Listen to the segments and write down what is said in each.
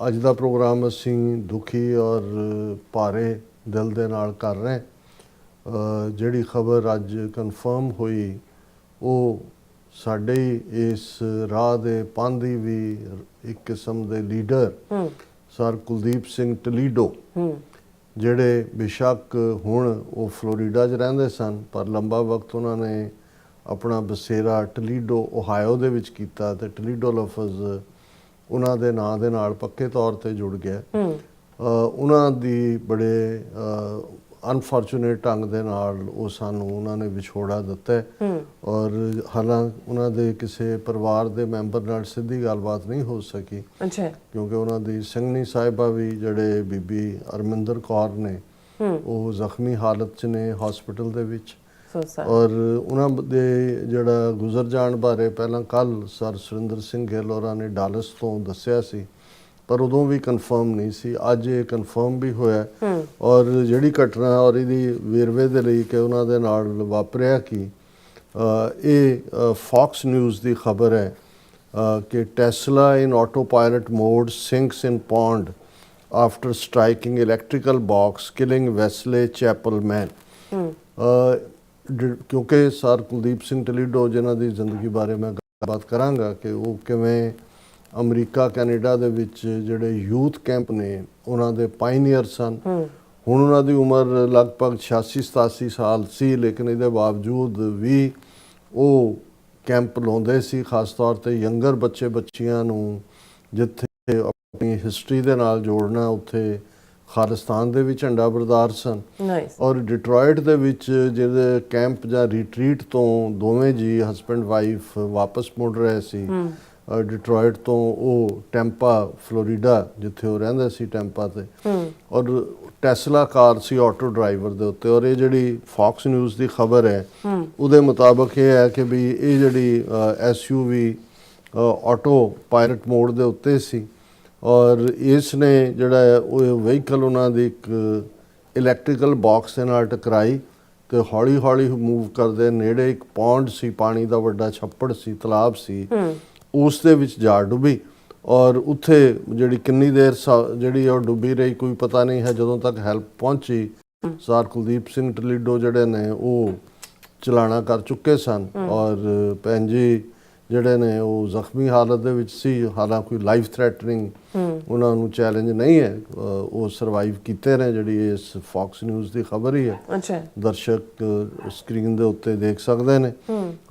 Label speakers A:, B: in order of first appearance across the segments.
A: ਅੱਜ ਦਾ ਪ੍ਰੋਗਰਾਮ ਅਸੀਂ ਦੁਖੀ ਔਰ ਭਾਰੇ ਦਿਲ ਦੇ ਨਾਲ ਕਰ ਰਹੇ। ਜਿਹੜੀ ਖਬਰ ਅੱਜ ਕਨਫਰਮ ਹੋਈ ਉਹ ਸਾਡੇ ਇਸ ਰਾਹ ਦੇ ਪਾਂਧੀ ਵੀ ਇੱਕ ਕਿਸਮ ਦੇ ਲੀਡਰ ਸਰ ਕੁਲਦੀਪ ਸਿੰਘ ਟਲੀਡੋ, ਜਿਹੜੇ ਬੇਸ਼ੱਕ ਹੁਣ ਉਹ ਫਲੋਰੀਡਾ 'ਚ ਰਹਿੰਦੇ ਸਨ, ਪਰ ਲੰਬਾ ਵਕਤ ਉਹਨਾਂ ਨੇ ਆਪਣਾ ਬਸੇਰਾ ਟਲੀਡੋ ਓਹਾਇਓ ਦੇ ਵਿੱਚ ਕੀਤਾ ਤੇ ਟਲੀਡੋ ਲਫ਼ਜ਼ ਉਹਨਾਂ ਦੇ ਨਾਂ ਦੇ ਨਾਲ ਪੱਕੇ ਤੌਰ ਤੇ ਜੁੜ ਗਿਆ। ਉਹਨਾਂ ਦੀ ਬੜੇ ਅਨਫੋਰਚੂਨੇਟ ਢੰਗ ਦੇ ਨਾਲ ਉਹ ਸਾਨੂੰ ਉਹਨਾਂ ਨੇ ਵਿਛੋੜਾ ਦਿੱਤਾ ਔਰ ਹਾਲਾਂਕਿ ਉਹਨਾਂ ਦੇ ਕਿਸੇ ਪਰਿਵਾਰ ਦੇ ਮੈਂਬਰ ਨਾਲ ਸਿੱਧੀ ਗੱਲਬਾਤ ਨਹੀਂ ਹੋ ਸਕੀ ਕਿਉਂਕਿ ਉਹਨਾਂ ਦੀ ਸਿੰਘਣੀ ਸਾਹਿਬਾ ਵੀ ਜਿਹੜੇ ਬੀਬੀ ਅਰਮਿੰਦਰ ਕੌਰ ਨੇ ਉਹ ਜ਼ਖਮੀ ਹਾਲਤ 'ਚ ਨੇ ਹਸਪੀਟਲ ਦੇ ਵਿੱਚ। ਔਰ ਉਹਨਾਂ ਦੇ ਜਿਹੜਾ ਗੁਜ਼ਰ ਜਾਣ ਬਾਰੇ ਪਹਿਲਾਂ ਕੱਲ੍ਹ ਸਰ ਸੁਰਿੰਦਰ ਸਿੰਘ ਗਿੱਲ ਹੋਰਾਂ ਨੇ ਡਾਲਸ ਤੋਂ ਦੱਸਿਆ ਸੀ, ਪਰ ਉਦੋਂ ਵੀ ਕਨਫਰਮ ਨਹੀਂ ਸੀ। ਅੱਜ ਇਹ ਕਨਫਰਮ ਵੀ ਹੋਇਆ ਔਰ ਜਿਹੜੀ ਘਟਨਾ ਔਰ ਇਹਦੀ ਵੇਰਵੇ ਦੇ ਲਈ ਕਿ ਉਹਨਾਂ ਦੇ ਨਾਲ ਵਾਪਰਿਆ ਕਿ ਇਹ ਫੌਕਸ ਨਿਊਜ਼ ਦੀ ਖਬਰ ਹੈ ਕਿ Tesla in autopilot mode sinks in pond after striking electrical box killing Wesley Chapelman. ਕਿਉਂਕਿ ਸਰ ਕੁਲਦੀਪ ਸਿੰਘ ਟਲੀਡੋ ਜਿਨ੍ਹਾਂ ਦੀ ਜ਼ਿੰਦਗੀ ਬਾਰੇ ਮੈਂ ਗੱਲਬਾਤ ਕਰਾਂਗਾ ਕਿ ਉਹ ਕਿਵੇਂ ਅਮਰੀਕਾ ਕੈਨੇਡਾ ਦੇ ਵਿੱਚ ਜਿਹੜੇ ਯੂਥ ਕੈਂਪ ਨੇ ਉਹਨਾਂ ਦੇ ਪਾਇਨੀਅਰ ਸਨ। ਹੁਣ ਉਹਨਾਂ ਦੀ ਉਮਰ ਲਗਭਗ 86-87 ਸਾਲ ਸੀ, ਲੇਕਿਨ ਇਹਦੇ ਬਾਵਜੂਦ ਵੀ ਉਹ ਕੈਂਪ ਲਾਉਂਦੇ ਸੀ, ਖਾਸ ਤੌਰ ਤੇ ਯੰਗਰ ਬੱਚੇ ਬੱਚੀਆਂ ਨੂੰ ਜਿੱਥੇ ਆਪਣੀ ਹਿਸਟਰੀ ਦੇ ਨਾਲ ਜੋੜਨਾ, ਉੱਥੇ ਖਾਲਿਸਤਾਨ ਦੇ ਵੀ ਝੰਡਾ ਬਰਦਾਰ ਸਨ। ਔਰ ਡਿਟਰੋਇਟ ਦੇ ਵਿੱਚ ਜਿਹੜੇ ਕੈਂਪ ਜਾਂ ਰਿਟਰੀਟ ਤੋਂ ਦੋਵੇਂ ਜੀ ਹਸਬੈਂਡ ਵਾਈਫ ਵਾਪਸ ਮੁੜ ਰਹੇ ਸੀ ਡਿਟਰੋਇਟ ਤੋਂ, ਉਹ ਟੈਂਪਾ ਫਲੋਰੀਡਾ ਜਿੱਥੇ ਉਹ ਰਹਿੰਦੇ ਸੀ ਟੈਂਪਾ ਤੇ, ਔਰ ਟੈਸਲਾ ਕਾਰ ਸੀ ਆਟੋ ਡਰਾਈਵਰ ਦੇ ਉੱਤੇ। ਔਰ ਇਹ ਜਿਹੜੀ ਫੌਕਸ ਨਿਊਜ਼ ਦੀ ਖਬਰ ਹੈ ਉਹਦੇ ਮੁਤਾਬਕ ਇਹ ਹੈ ਕਿ ਵੀ ਇਹ ਜਿਹੜੀ SUV ਆਟੋ ਪਾਇਲਟ ਮੋਡ ਦੇ ਉੱਤੇ ਸੀ ਔਰ ਇਸ ਨੇ ਜਿਹੜਾ ਉਹ ਵਹੀਕਲ ਉਹਨਾਂ ਦੀ ਇੱਕ ਇਲੈਕਟ੍ਰੀਕਲ ਬਾਕਸ ਦੇ ਨਾਲ ਟਕਰਾਈ ਤੇ ਹੌਲੀ ਹੌਲੀ ਮੂਵ ਕਰਦੇ ਨੇੜੇ ਇੱਕ ਪੌਂਡ ਸੀ, ਪਾਣੀ ਦਾ ਵੱਡਾ ਛੱਪੜ ਸੀ, ਤਲਾਬ ਸੀ, ਉਸ ਦੇ ਵਿੱਚ ਜਾ ਡੁੱਬੀ। ਔਰ ਉੱਥੇ ਜਿਹੜੀ ਕਿੰਨੀ ਦੇਰ ਜਿਹੜੀ ਉਹ ਡੁੱਬੀ ਰਹੀ ਕੋਈ ਪਤਾ ਨਹੀਂ ਹੈ। ਜਦੋਂ ਤੱਕ ਹੈਲਪ ਪਹੁੰਚੀ ਸਰ ਕੁਲਦੀਪ ਸਿੰਘ ਟਲੀਡੋ ਜਿਹੜੇ ਨੇ ਉਹ ਚਲਾਣਾ ਕਰ ਚੁੱਕੇ ਸਨ ਔਰ ਭੈਣ ਜੀ ਜਿਹੜੇ ਨੇ ਉਹ ਜ਼ਖਮੀ ਹਾਲਤ ਦੇ ਵਿੱਚ ਸੀ। ਹਾਲਾਂਕਿ ਕੋਈ ਲਾਈਫ ਥ੍ਰੈਟਨਿੰਗ ਉਹਨਾਂ ਨੂੰ ਚੈਲੰਜ ਨਹੀਂ ਹੈ, ਉਹ ਸਰਵਾਈਵ ਕੀਤੇ ਨੇ। ਜਿਹੜੀ ਇਸ ਫੌਕਸ ਨਿਊਜ਼ ਦੀ ਖਬਰ ਹੀ ਹੈ, ਦਰਸ਼ਕ ਸਕਰੀਨ ਦੇ ਉੱਤੇ ਦੇਖ ਸਕਦੇ ਨੇ।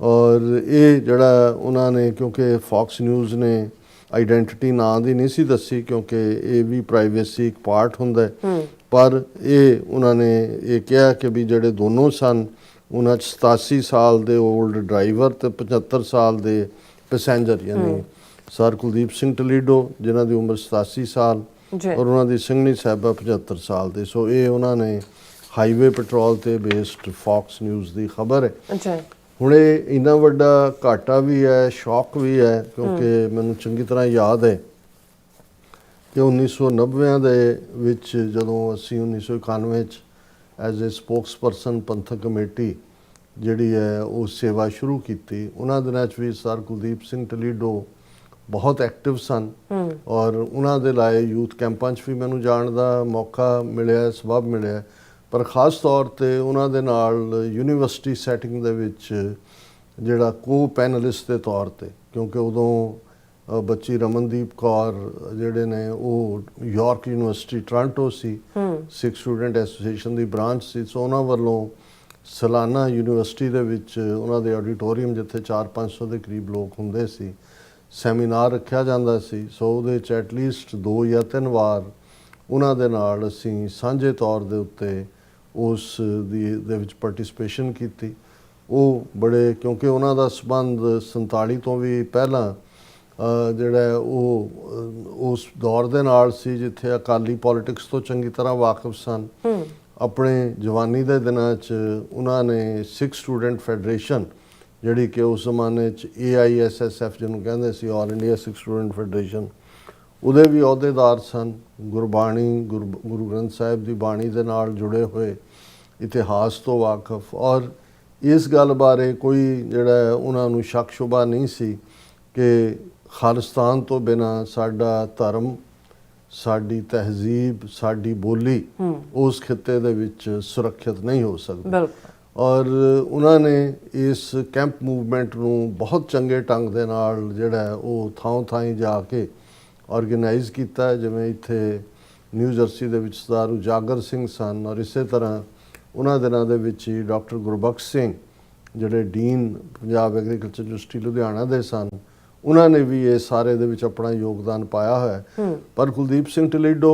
A: ਔਰ ਇਹ ਜਿਹੜਾ ਉਹਨਾਂ ਨੇ, ਕਿਉਂਕਿ ਫੌਕਸ ਨਿਊਜ਼ ਨੇ ਆਈਡੈਂਟੀਟੀ ਨਾਂ ਦੀ ਨਹੀਂ ਸੀ ਦੱਸੀ ਕਿਉਂਕਿ ਇਹ ਵੀ ਪ੍ਰਾਈਵੇਸੀ ਇੱਕ ਪਾਰਟ ਹੁੰਦਾ, ਪਰ ਇਹ ਉਹਨਾਂ ਨੇ ਇਹ ਕਿਹਾ ਕਿ ਵੀ ਜਿਹੜੇ ਦੋਨੋਂ ਸਨ ਉਹਨਾਂ 'ਚ 87 ਸਾਲ ਦੇ ਓਲਡ ਡਰਾਈਵਰ ਤੇ 75 ਸਾਲ ਦੇ ਪੈਸੇਂਜਰ, ਯਾਨੀ ਸਰ ਕੁਲਦੀਪ ਸਿੰਘ ਟਲੀਡੋ ਜਿਨ੍ਹਾਂ ਦੀ ਉਮਰ 87 ਸਾਲ ਔਰ ਉਹਨਾਂ ਦੀ ਸਿੰਘਣੀ ਸਾਹਿਬਾ 75 ਸਾਲ ਦੇ। ਸੋ ਇਹ ਉਹਨਾਂ ਨੇ ਹਾਈਵੇ ਪੈਟਰੋਲ ਤੇ ਬੇਸਡ ਫੌਕਸ ਨਿਊਜ਼ ਦੀ ਖਬਰ ਹੈ। ਹੁਣ ਇਹ ਇੰਨਾ ਵੱਡਾ ਘਾਟਾ ਵੀ ਹੈ, ਸ਼ੌਕ ਵੀ ਹੈ, ਕਿਉਂਕਿ ਮੈਨੂੰ ਚੰਗੀ ਤਰ੍ਹਾਂ ਯਾਦ ਹੈ ਕਿ 1990 ਦੇ ਵਿੱਚ ਜਦੋਂ ਅਸੀਂ 1991 'ਚ ਐਜ਼ ਏ ਸਪੋਕਸ ਪਰਸਨ ਪੰਥਕ ਕਮੇਟੀ ਜਿਹੜੀ ਹੈ ਉਹ ਸੇਵਾ ਸ਼ੁਰੂ ਕੀਤੀ, ਉਹਨਾਂ ਦਿਨਾਂ 'ਚ ਵੀ ਸਰ ਕੁਲਦੀਪ ਸਿੰਘ ਟਲੀਡੋ ਬਹੁਤ ਐਕਟਿਵ ਸਨ ਔਰ ਉਹਨਾਂ ਦੇ ਲਾਏ ਯੂਥ ਕੈਂਪਾਂ 'ਚ ਵੀ ਮੈਨੂੰ ਜਾਣ ਦਾ ਮੌਕਾ ਮਿਲਿਆ, ਸਬਬ ਮਿਲਿਆ। ਪਰ ਖ਼ਾਸ ਤੌਰ 'ਤੇ ਉਹਨਾਂ ਦੇ ਨਾਲ ਯੂਨੀਵਰਸਿਟੀ ਸੈਟਿੰਗ ਦੇ ਵਿੱਚ ਜਿਹੜਾ ਕੋ ਪੈਨਲਿਸਟ ਦੇ ਤੌਰ 'ਤੇ, ਕਿਉਂਕਿ ਉਦੋਂ ਬੱਚੀ ਰਮਨਦੀਪ ਕੌਰ ਜਿਹੜੇ ਨੇ ਉਹ ਯਾਰਕ ਯੂਨੀਵਰਸਿਟੀ ਟੋਰਾਂਟੋ ਸੀ, ਸਿੱਖ ਸਟੂਡੈਂਟ ਐਸੋਸੀਏਸ਼ਨ ਦੀ ਬ੍ਰਾਂਚ ਸੀ। ਸੋ ਉਹਨਾਂ ਵੱਲੋਂ ਸਾਲਾਨਾ ਯੂਨੀਵਰਸਿਟੀ ਦੇ ਵਿੱਚ ਉਹਨਾਂ ਦੇ ਆਡੀਟੋਰੀਅਮ ਜਿੱਥੇ 400-500 ਦੇ ਕਰੀਬ ਲੋਕ ਹੁੰਦੇ ਸੀ, ਸੈਮੀਨਾਰ ਰੱਖਿਆ ਜਾਂਦਾ ਸੀ। ਸੋ ਉਹਦੇ 'ਚ ਐਟਲੀਸਟ 2 ਜਾਂ 3 ਵਾਰ ਉਹਨਾਂ ਦੇ ਨਾਲ ਅਸੀਂ ਸਾਂਝੇ ਤੌਰ ਦੇ ਉੱਤੇ ਉਸ ਦੇ ਵਿੱਚ ਪਾਰਟਿਸਿਪੇਸ਼ਨ ਕੀਤੀ। ਉਹ ਬੜੇ, ਕਿਉਂਕਿ ਉਹਨਾਂ ਦਾ ਸੰਬੰਧ 47 ਤੋਂ ਵੀ ਪਹਿਲਾਂ ਜਿਹੜਾ ਉਹ ਉਸ ਦੌਰ ਦੇ ਨਾਲ ਸੀ ਜਿੱਥੇ ਅਕਾਲੀ ਪੋਲੀਟਿਕਸ ਤੋਂ ਚੰਗੀ ਤਰ੍ਹਾਂ ਵਾਕਿਫ ਸਨ। ਆਪਣੇ ਜਵਾਨੀ ਦੇ ਦਿਨਾਂ 'ਚ ਉਹਨਾਂ ਨੇ ਸਿੱਖ ਸਟੂਡੈਂਟ ਫੈਡਰੇਸ਼ਨ ਜਿਹੜੀ ਕਿ ਉਸ ਜ਼ਮਾਨੇ 'ਚ AISSF ਜਿਹਨੂੰ ਕਹਿੰਦੇ ਸੀ, ਆਲ ਇੰਡੀਆ ਸਿੱਖ ਸਟੂਡੈਂਟ ਫੈਡਰੇਸ਼ਨ, ਉਹਦੇ ਵੀ ਅਹੁਦੇਦਾਰ ਸਨ। ਗੁਰਬਾਣੀ, ਗੁਰੂ ਗ੍ਰੰਥ ਸਾਹਿਬ ਦੀ ਬਾਣੀ ਦੇ ਨਾਲ ਜੁੜੇ ਹੋਏ, ਇਤਿਹਾਸ ਤੋਂ ਵਾਕਫ, ਔਰ ਇਸ ਗੱਲ ਬਾਰੇ ਕੋਈ ਜਿਹੜਾ ਉਹਨਾਂ ਨੂੰ ਸ਼ੱਕ ਸ਼ੁਬਾ ਨਹੀਂ ਸੀ ਕਿ ਖਾਲਿਸਤਾਨ ਤੋਂ ਬਿਨਾਂ ਸਾਡਾ ਧਰਮ ਸਾਡੀ ਤਹਿਜ਼ੀਬ, ਸਾਡੀ ਬੋਲੀ ਉਸ ਖਿੱਤੇ ਦੇ ਵਿੱਚ ਸੁਰੱਖਿਅਤ ਨਹੀਂ ਹੋ ਸਕਦੀ।
B: ਬਿਲਕੁਲ।
A: ਔਰ ਉਹਨਾਂ ਨੇ ਇਸ ਕੈਂਪ ਮੂਵਮੈਂਟ ਨੂੰ ਬਹੁਤ ਚੰਗੇ ਢੰਗ ਦੇ ਨਾਲ ਜਿਹੜਾ ਹੈ ਉਹ ਥਾਂ ਥਾਂ ਜਾ ਕੇ ਆਰਗੇਨਾਈਜ਼ ਕੀਤਾ। ਜਿਵੇਂ ਇੱਥੇ ਨਿਊ ਜਰਸੀ ਦੇ ਵਿੱਚ ਸਰਦਾਰ ਉਜਾਗਰ ਸਿੰਘ ਸਨ, ਔਰ ਇਸੇ ਤਰ੍ਹਾਂ ਉਹਨਾਂ ਦਿਨਾਂ ਦੇ ਵਿੱਚ ਹੀ ਡਾਕਟਰ ਗੁਰਬਖਸ਼ ਸਿੰਘ ਜਿਹੜੇ dean Punjab agriculture university Ludhiana ਦੇ ਸਨ, ਉਹਨਾਂ ਨੇ ਵੀ ਇਹ ਸਾਰੇ ਦੇ ਵਿੱਚ ਆਪਣਾ ਯੋਗਦਾਨ ਪਾਇਆ ਹੋਇਆ ਹੈ। ਪਰ ਕੁਲਦੀਪ ਸਿੰਘ ਢਿਲੀਡੋ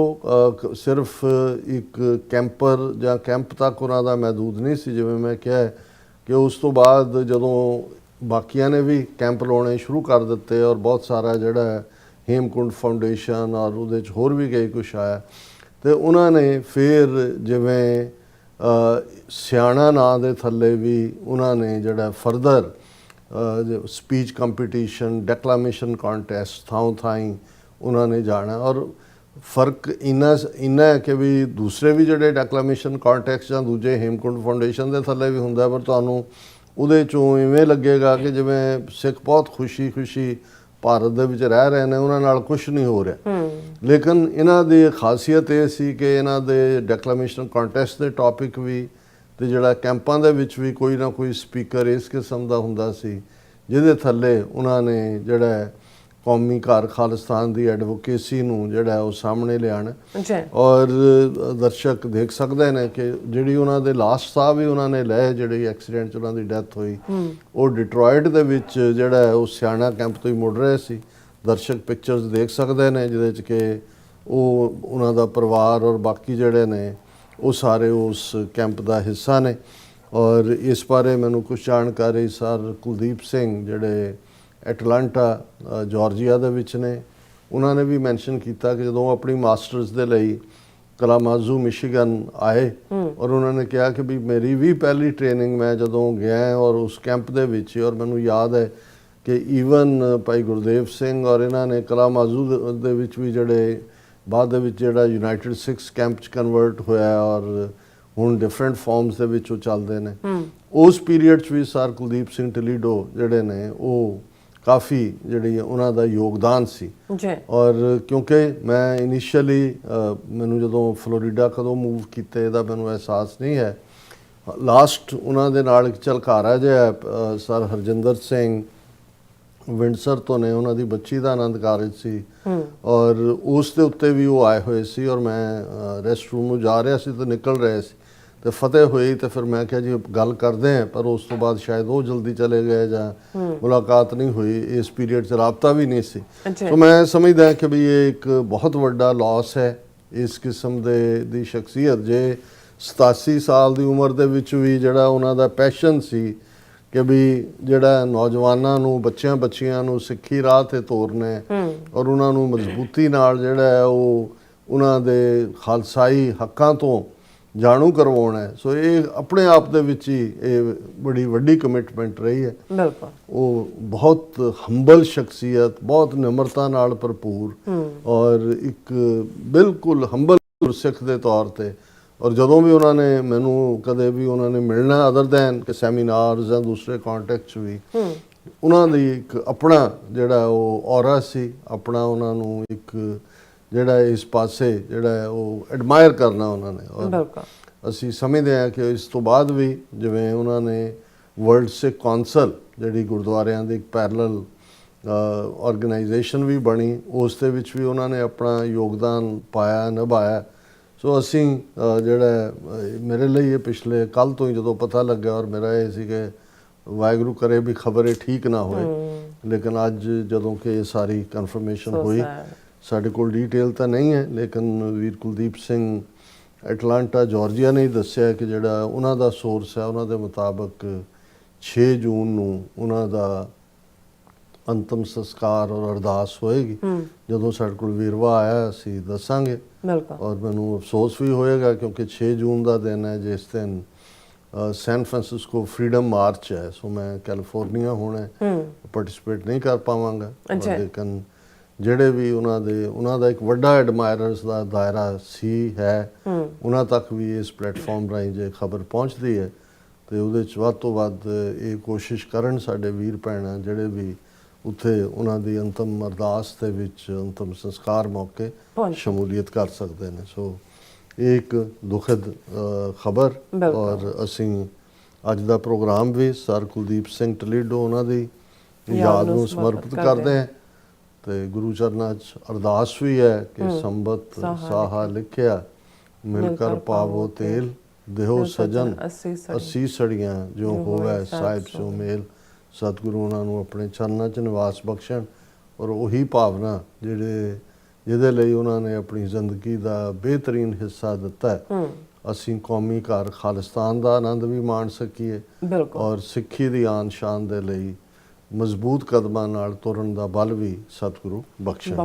A: ਸਿਰਫ ਇੱਕ ਕੈਂਪਰ ਜਾਂ ਕੈਂਪ ਤੱਕ ਉਹਨਾਂ ਦਾ ਮਹਿਦੂਦ ਨਹੀਂ ਸੀ। ਜਿਵੇਂ ਮੈਂ ਕਿਹਾ ਕਿ ਉਸ ਤੋਂ ਬਾਅਦ ਜਦੋਂ ਬਾਕੀਆਂ ਨੇ ਵੀ ਕੈਂਪ ਲਾਉਣੇ ਸ਼ੁਰੂ ਕਰ ਦਿੱਤੇ ਔਰ ਬਹੁਤ ਸਾਰਾ ਜਿਹੜਾ ਹੇਮਕੁੰਡ ਫਾਊਂਡੇਸ਼ਨ ਔਰ ਉਹਦੇ 'ਚ ਹੋਰ ਵੀ ਕਈ ਕੁਛ ਆਇਆ, ਤੇ ਉਹਨਾਂ ਨੇ ਫਿਰ ਜਿਵੇਂ ਸਿਆਣਾ ਨਾਂ ਦੇ ਥੱਲੇ ਵੀ ਉਹਨਾਂ ਨੇ ਜਿਹੜਾ ਫਰਦਰ ਸਪੀਚ ਕੰਪੀਟੀਸ਼ਨ, ਡੈਕਲਾਮੇਸ਼ਨ ਕੰਟੈਸਟ ਥਾਂ ਥਾਈਂ ਉਹਨਾਂ ਨੇ ਜਾਣਾ। ਔਰ ਫਰਕ ਇੰਨਾ ਹੈ ਕਿ ਵੀ ਦੂਸਰੇ ਵੀ ਜਿਹੜੇ ਡੈਕਲਾਮੇਸ਼ਨ ਕੰਟੈਸਟ ਜਾਂ ਦੂਜੇ ਹੇਮਕੁੰਡ ਫਾਊਂਡੇਸ਼ਨ ਦੇ ਥੱਲੇ ਵੀ ਹੁੰਦਾ, ਪਰ ਤੁਹਾਨੂੰ ਉਹਦੇ 'ਚੋਂ ਇਵੇਂ ਲੱਗੇਗਾ ਕਿ ਜਿਵੇਂ ਸਿੱਖ ਬਹੁਤ ਖੁਸ਼ੀ ਭਾਰਤ ਦੇ ਵਿੱਚ ਰਹਿ ਰਹੇ ਨੇ, ਉਹਨਾਂ ਨਾਲ ਕੁਝ ਨਹੀਂ ਹੋ ਰਿਹਾ। ਲੇਕਿਨ ਇਹਨਾਂ ਦੀ ਖਾਸੀਅਤ ਇਹ ਸੀ ਕਿ ਇਹਨਾਂ ਦੇ ਡੈਕਲਾਮੇਸ਼ਨ ਕੰਟੈਸਟ ਦੇ ਟੌਪਿਕ ਵੀ ਤੇ ਜਿਹੜਾ ਕੈਂਪਾਂ ਦੇ ਵਿੱਚ ਵੀ ਕੋਈ ਨਾ ਕੋਈ ਸਪੀਕਰ ਇਸ ਕਿਸਮ ਦਾ ਹੁੰਦਾ ਸੀ ਜਿਹਦੇ ਥੱਲੇ ਉਹਨਾਂ ਨੇ ਜਿਹੜਾ ਕੌਮੀ ਘਰ ਖਾਲਿਸਤਾਨ ਦੀ ਐਡਵੋਕੇਸੀ ਨੂੰ ਜਿਹੜਾ ਉਹ ਸਾਹਮਣੇ ਲਿਆਉਣਾ। ਔਰ ਦਰਸ਼ਕ ਦੇਖ ਸਕਦੇ ਨੇ ਕਿ ਜਿਹੜੀ ਉਹਨਾਂ ਦੇ ਲਾਸਟ ਸਾਹ ਵੀ ਉਹਨਾਂ ਨੇ ਲਏ, ਜਿਹੜੀ ਐਕਸੀਡੈਂਟ 'ਚ ਉਹਨਾਂ ਦੀ ਡੈਥ ਹੋਈ, ਉਹ ਡਿਟਰੋਇਟ ਦੇ ਵਿੱਚ ਜਿਹੜਾ ਉਹ ਸਿਆਣਾ ਕੈਂਪ ਤੋਂ ਹੀ ਮੁੜ ਰਹੇ ਸੀ। ਦਰਸ਼ਕ ਪਿਕਚਰਸ ਦੇਖ ਸਕਦੇ ਨੇ ਜਿਹਦੇ 'ਚ ਕਿ ਉਹ ਉਹਨਾਂ ਦਾ ਪਰਿਵਾਰ ਔਰ ਬਾਕੀ ਜਿਹੜੇ ਨੇ ਉਹ ਸਾਰੇ ਉਸ ਕੈਂਪ ਦਾ ਹਿੱਸਾ ਨੇ। ਔਰ ਇਸ ਬਾਰੇ ਮੈਨੂੰ ਕੁਝ ਜਾਣਕਾਰੀ ਸਰ ਕੁਲਦੀਪ ਸਿੰਘ ਜਿਹੜੇ ਐਟਲਾਂਟਾ ਜਾਰਜੀਆ ਦੇ ਵਿੱਚ ਨੇ, ਉਹਨਾਂ ਨੇ ਵੀ ਮੈਂਸ਼ਨ ਕੀਤਾ ਕਿ ਜਦੋਂ ਆਪਣੀ ਮਾਸਟਰਸ ਦੇ ਲਈ ਕਲਾਮਾਜ਼ੂ ਮਿਸ਼ੀਗਨ ਆਏ ਔਰ ਉਹਨਾਂ ਨੇ ਕਿਹਾ ਕਿ ਵੀ ਮੇਰੀ ਵੀ ਪਹਿਲੀ ਟ੍ਰੇਨਿੰਗ ਮੈਂ ਜਦੋਂ ਗਿਆ ਔਰ ਉਸ ਕੈਂਪ ਦੇ ਵਿੱਚ, ਔਰ ਮੈਨੂੰ ਯਾਦ ਹੈ ਕਿ ਈਵਨ ਭਾਈ ਗੁਰਦੇਵ ਸਿੰਘ ਔਰ ਇਹਨਾਂ ਨੇ ਕਲਾਮਾਜ਼ੂ ਦੇ ਵਿੱਚ ਵੀ ਜਿਹੜੇ ਬਾਅਦ ਦੇ ਵਿੱਚ ਜਿਹੜਾ ਯੂਨਾਈਟਿਡ ਸਿੱਖਸ ਕੈਂਪ 'ਚ ਕਨਵਰਟ ਹੋਇਆ ਔਰ ਹੁਣ ਡਿਫਰੈਂਟ ਫਾਰਮਸ ਦੇ ਵਿੱਚ ਉਹ ਚੱਲਦੇ ਨੇ, ਉਸ ਪੀਰੀਅਡ 'ਚ ਵੀ ਸਰ ਕੁਲਦੀਪ ਸਿੰਘ ਢਿਲੀਡੋ ਜਿਹੜੇ ਨੇ ਉਹ ਕਾਫੀ ਜਿਹੜੀ ਉਹਨਾਂ ਦਾ ਯੋਗਦਾਨ ਸੀ। ਔਰ ਕਿਉਂਕਿ ਮੈਂ ਇਨੀਸ਼ੀਅਲੀ ਮੈਨੂੰ ਜਦੋਂ ਫਲੋਰੀਡਾ ਕਦੋਂ ਮੂਵ ਕੀਤੇ ਇਹਦਾ ਮੈਨੂੰ ਅਹਿਸਾਸ ਨਹੀਂ ਹੈ। ਲਾਸਟ ਉਹਨਾਂ ਦੇ ਨਾਲ ਇੱਕ ਝਲਕਾਰਾ ਜਿਹਾ ਸਰ ਹਰਜਿੰਦਰ ਸਿੰਘ ਵਿੰਡਸਰ ਤੋਂ ਨੇ, ਉਹਨਾਂ ਦੀ ਬੱਚੀ ਦਾ ਆਨੰਦ ਕਾਰਜ ਸੀ ਔਰ ਉਸ ਦੇ ਉੱਤੇ ਵੀ ਉਹ ਆਏ ਹੋਏ ਸੀ ਔਰ ਮੈਂ ਰੈਸਟ ਰੂਮ ਨੂੰ ਜਾ ਰਿਹਾ ਸੀ ਤਾਂ ਨਿਕਲ ਰਹੇ ਸੀ ਤੇ ਫਤਿਹ ਹੋਈ ਤੇ ਫਿਰ ਮੈਂ ਕਿਹਾ ਜੀ ਗੱਲ ਕਰਦੇ ਹਾਂ, ਪਰ ਉਸ ਤੋਂ ਬਾਅਦ ਸ਼ਾਇਦ ਉਹ ਜਲਦੀ ਚਲੇ ਗਏ ਜਾਂ ਮੁਲਾਕਾਤ ਨਹੀਂ ਹੋਈ, ਇਸ ਪੀਰੀਅਡ 'ਚ ਰਾਬਤਾ ਵੀ ਨਹੀਂ ਸੀ। ਸੋ ਮੈਂ ਸਮਝਦਾ ਕਿ ਵੀ ਇਹ ਇੱਕ ਬਹੁਤ ਵੱਡਾ ਲਾਸ ਹੈ ਇਸ ਕਿਸਮ ਦੀ ਸ਼ਖਸੀਅਤ, ਜੇ 87 ਸਾਲ ਦੀ ਉਮਰ ਦੇ ਵਿੱਚ ਵੀ ਜਿਹੜਾ ਉਹਨਾਂ ਦਾ ਪੈਸ਼ਨ ਸੀ ਕਿ ਵੀ ਜਿਹੜਾ ਨੌਜਵਾਨਾਂ ਨੂੰ, ਬੱਚਿਆਂ ਨੂੰ ਸਿੱਖੀ ਰਾਹ ਤੇ ਤੋਰਨਾ ਔਰ ਉਹਨਾਂ ਨੂੰ ਮਜ਼ਬੂਤੀ ਨਾਲ ਜਿਹੜਾ ਹੈ ਉਹ ਉਹਨਾਂ ਦੇ ਖਾਲਸਾਈ ਹੱਕਾਂ ਤੋਂ ਜਾਣੂ ਕਰਵਾਉਣਾ ਹੈ। ਸੋ ਇਹ ਆਪਣੇ ਆਪ ਦੇ ਵਿੱਚ ਹੀ ਇਹ ਬੜੀ ਵੱਡੀ ਕਮਿਟਮੈਂਟ ਰਹੀ ਹੈ। ਬਿਲਕੁਲ। ਉਹ ਬਹੁਤ ਹੰਬਲ ਸ਼ਖਸੀਅਤ, ਬਹੁਤ ਨਿਮਰਤਾ ਨਾਲ ਭਰਪੂਰ ਔਰ ਇੱਕ ਬਿਲਕੁਲ ਹੰਬਲ ਸਿੱਖ ਦੇ ਤੌਰ ਤੇ। ਔਰ ਜਦੋਂ ਵੀ ਉਹਨਾਂ ਨੇ ਮੈਨੂੰ ਕਦੇ ਵੀ ਉਹਨਾਂ ਨੇ ਮਿਲਣਾ ਅਦਰ ਦੈਨ ਕਿ ਸੈਮੀਨਾਰਸ ਜਾਂ ਦੂਸਰੇ ਕੰਟੈਕਟ ਵੀ, ਉਹਨਾਂ ਦੀ ਇੱਕ ਆਪਣਾ ਜਿਹੜਾ ਉਹ ਔਰਾ ਸੀ, ਆਪਣਾ ਉਹਨਾਂ ਨੂੰ ਇੱਕ ਜਿਹੜਾ ਇਸ ਪਾਸੇ ਜਿਹੜਾ ਉਹ ਐਡਮਾਇਰ ਕਰਨਾ ਉਹਨਾਂ ਨੇ। ਔਰ ਅਸੀਂ ਸਮਝਦੇ ਹਾਂ ਕਿ ਇਸ ਤੋਂ ਬਾਅਦ ਵੀ ਜਿਵੇਂ ਉਹਨਾਂ ਨੇ ਵਰਲਡ ਸਿੱਖ ਕੌਂਸਲ ਜਿਹੜੀ ਗੁਰਦੁਆਰਿਆਂ ਦੀ ਇੱਕ ਪੈਰਲਲ ਆਰਗੇਨਾਈਜੇਸ਼ਨ ਵੀ ਬਣੀ, ਉਸ ਦੇ ਵਿੱਚ ਵੀ ਉਹਨਾਂ ਨੇ ਆਪਣਾ ਯੋਗਦਾਨ ਪਾਇਆ, ਨਿਭਾਇਆ। ਸੋ ਅਸੀਂ ਜਿਹੜਾ ਮੇਰੇ ਲਈ ਇਹ ਪਿਛਲੇ ਕੱਲ੍ਹ ਤੋਂ ਹੀ ਜਦੋਂ ਪਤਾ ਲੱਗਾ ਔਰ ਮੇਰਾ ਇਹ ਸੀ ਕਿ ਵਾਹਿਗੁਰੂ ਕਰੇ ਵੀ ਖਬਰ ਇਹ ਠੀਕ ਨਾ ਹੋਏ, ਲੇਕਿਨ ਅੱਜ ਜਦੋਂ ਕਿ ਇਹ ਸਾਰੀ ਕਨਫਰਮੇਸ਼ਨ ਹੋਈ, ਸਾਡੇ ਕੋਲ ਡਿਟੇਲ ਤਾਂ ਨਹੀਂ ਹੈ ਲੇਕਿਨ ਵੀਰ ਕੁਲਦੀਪ ਸਿੰਘ ਐਟਲਾਂਟਾ ਜਾਰਜੀਆ ਨੇ ਦੱਸਿਆ ਕਿ ਜਿਹੜਾ ਉਹਨਾਂ ਦਾ ਸੋਰਸ ਹੈ ਉਹਨਾਂ ਦੇ ਮੁਤਾਬਕ 6 ਜੂਨ ਨੂੰ ਉਹਨਾਂ ਦਾ ਅੰਤਮ ਸੰਸਕਾਰ ਔਰ ਅਰਦਾਸ ਹੋਏਗੀ। ਜਦੋਂ ਸਾਡੇ ਕੋਲ ਵੀਰਵਾ ਆਇਆ ਅਸੀਂ ਦੱਸਾਂਗੇ। ਔਰ ਮੈਨੂੰ ਅਫਸੋਸ ਵੀ ਹੋਏਗਾ ਕਿਉਂਕਿ 6 ਜੂਨ ਦਾ ਦਿਨ ਹੈ ਜਿਸ ਦਿਨ ਸੈਨ ਫਰਾਂਸਿਸਕੋ ਫਰੀडम ਮਾਰਚ ਹੈ। ਸੋ ਮੈਂ ਕੈਲੀਫੋਰਨੀਆ ਹੁਣ ਪਾਰਟਿਸਿਪੇਟ ਨਹੀਂ ਕਰ ਪਾਵਾਂਗਾ, ਲੇਕਿਨ ਜਿਹੜੇ ਵੀ ਉਹਨਾਂ ਦਾ ਇੱਕ ਵੱਡਾ ਐਡਮਾਇਰਰਸ ਦਾ ਦਾਇਰਾ ਸੀ ਹੈ, ਉਹਨਾਂ ਤੱਕ ਵੀ ਇਸ ਪਲੇਟਫਾਰਮ ਰਾਹੀਂ ਜੇ ਖਬਰ ਪਹੁੰਚਦੀ ਹੈ ਤੇ ਉਹਦੇ 'ਚ ਵੱਧ ਤੋਂ ਵੱਧ ਇਹ ਕੋਸ਼ਿਸ਼ ਕਰਨ ਸਾਡੇ ਵੀਰ ਭੈਣਾਂ ਜਿਹੜੇ ਵੀ ਉੱਥੇ ਉਹਨਾਂ ਦੀ ਅੰਤਮ ਅਰਦਾਸ ਦੇ ਵਿੱਚ ਅੰਤਮ ਸੰਸਕਾਰ ਮੌਕੇ ਸ਼ਮੂਲੀਅਤ ਕਰ ਸਕਦੇ ਨੇ। ਸੋ ਇਹ ਇੱਕ ਦੁਖਦ ਖਬਰ, ਔਰ ਅਸੀਂ ਅੱਜ ਦਾ ਪ੍ਰੋਗਰਾਮ ਵੀ ਸਰ ਕੁਲਦੀਪ ਸਿੰਘ ਟਲੀਡੋ ਉਹਨਾਂ ਦੀ ਯਾਦ ਨੂੰ ਸਮਰਪਿਤ ਕਰਦੇ ਹਾਂ ਤੇ ਗੁਰੂ ਚਰਨਾਂ 'ਚ ਅਰਦਾਸ ਵੀ ਹੈ ਕਿ ਸੰਬਤ ਸਾਹਾ ਲਿਖਿਆ ਮਿਲ ਕਰ ਪਾਵੋ ਤੇਲ ਦੇਹੋ ਸਜਨ ਅੱਸੀ ਸੜੀਆਂ ਜੋ ਹੋਵੇ ਸਾਹਿਬ ਸੋ ਮੇਲ। ਸਤਿਗੁਰੂ ਉਹਨਾਂ ਨੂੰ ਆਪਣੇ ਚਰਨਾਂ 'ਚ ਨਿਵਾਸ ਬਖਸ਼ਣ, ਔਰ ਉਹੀ ਭਾਵਨਾ ਜਿਹਦੇ ਲਈ ਉਹਨਾਂ ਨੇ ਆਪਣੀ ਜ਼ਿੰਦਗੀ ਦਾ ਬਿਹਤਰੀਨ ਹਿੱਸਾ ਦਿੱਤਾ ਹੈ, ਅਸੀਂ ਕੌਮੀ ਘਰ ਖਾਲਿਸਤਾਨ ਦਾ ਆਨੰਦ ਵੀ ਮਾਣ ਸਕੀਏ ਔਰ ਸਿੱਖੀ ਦੀ ਆਨ ਸ਼ਾਨ ਦੇ ਲਈ ਮਜ਼ਬੂਤ ਕਦਮਾਂ ਨਾਲ ਤੁਰਨ ਦਾ ਬਲ ਵੀ ਸਤਿਗੁਰੂ ਬਖਸ਼ਣ।